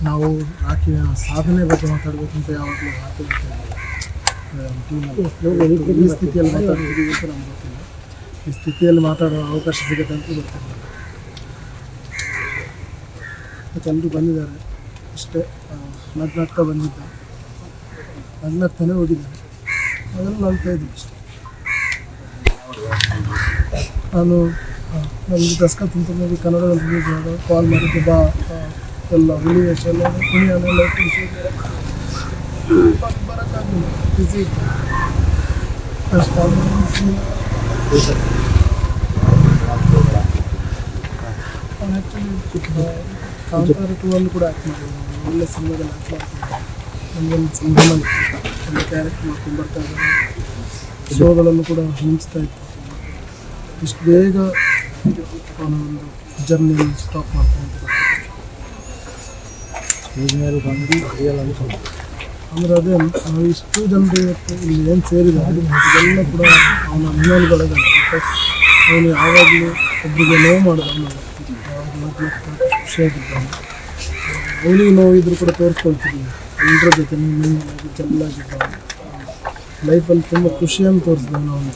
ನಾವು ರಾಕಿನ ಸಾಧನೆ ಬಗ್ಗೆ ಮಾತಾಡಬೇಕಂತ ಯಾವಾಗಲೂ ಈ ಸ್ಥಿತಿಯಲ್ಲಿ ಮಾತಾಡ್ತಿದ್ದೀವಿ ಅಂತ ನಮ್ಗೆ ಗೊತ್ತಿಲ್ಲ. ಈ ಸ್ಥಿತಿಯಲ್ಲಿ ಮಾತಾಡೋ ಅವಕಾಶ ಸಿಗುತ್ತೆ ಅಂತ ಗೊತ್ತಿಲ್ಲ. ಮತ್ತು ಎಲ್ಲರೂ ಬಂದಿದ್ದಾರೆ ಅಷ್ಟೇ. ನಗ್ನಾಗ್ತಾ ಬಂದಿದ್ದ, ನಗ್ನಾಗ್ತಾನೆ ಹೋಗಿದ್ದಾರೆ. ಅದೆಲ್ಲ ನಗ್ತಾ ಇದ್ದೀವಿ ಅಷ್ಟೇ. ನಾನು ನಮಗೆ ದಸ್ಕ ತಿಂತೀನಿ ಕನ್ನಡದಲ್ಲಿ ರಿಲೀಸ್ ಮಾಡೋ ಕಾಲ್ ಮಾಡಿದ್ದು ಬಾ ಎಲ್ಲ ಹುಲಿ ವೇಷ ಎಲ್ಲ ಕುಣಿಯನ್ನೆಲ್ಲ ತಿಳಿಸಿದ್ದಾರೆ. ಬರೋಕ್ಕಾಗಲಿಲ್ಲ, ಬಿಸಿ ಇತ್ತು ಅಷ್ಟು. ಅವ್ನು ಆ್ಯಕ್ಚುಲಿ ಕಾಂತಾರ 2 ಕೂಡ ಆ್ಯಕ್ಟ್ ಮಾಡಿದ್ರು. ಒಳ್ಳೆ ಸಿನಿಮಾದಲ್ಲಿ ಆ್ಯಕ್ಟ್ ಮಾಡ್ತಿದ್ದೆ. ನಮಗೊಂದು ಸಂಭ್ರಮ ಇತ್ತು. ಒಳ್ಳೆ ಕ್ಯಾರೆಕ್ಟರ್ ಮಾಡ್ಕೊಂಡು ಬರ್ತಾ ಇದ್ದಾರೆ. ಶೋಗಳನ್ನು ಕೂಡ ಮಿಂಚ್ತಾ ಇತ್ತು. ಇಷ್ಟು ಬೇಗ ಅವನ ಒಂದು ಜರ್ನಿಯನ್ನು ಸ್ಟಾಪ್ ಮಾಡ್ತಾನೆ ಅಂತ ಅಂದರೆ ಅದೇ ನಾವು ಇಷ್ಟು ಜನರು ಇವತ್ತು ಇಲ್ಲಿ ಏನು ಸೇರಿದ್ದಾರೆ ಇದೆಲ್ಲ ಕೂಡ ಅವನ ಅಭಿಮಾನಿಗಳಿದ್ದಾರೆ. ಬಿಕಾಸ್ ಅವನು ಯಾವಾಗಲೂ ಒಬ್ಬರಿಗೆ ನೋವು ಮಾಡಿದ, ಅವನು ಖುಷಿಯಾಗಿದ್ದಾನೆ. ಅವನಿಗೆ ನೋವಿದ್ರು ಕೂಡ ತೋರಿಸ್ಕೊಳ್ತಿದ್ದೀವಿ ಎಲ್ಲರ ಜೊತೆ ಚೆನ್ನಾಗಿದ್ದಾನೆ. ಲೈಫಲ್ಲಿ ತುಂಬ ಖುಷಿಯನ್ನು ತೋರಿಸಿದ್ದಾನೆ ಅವನು.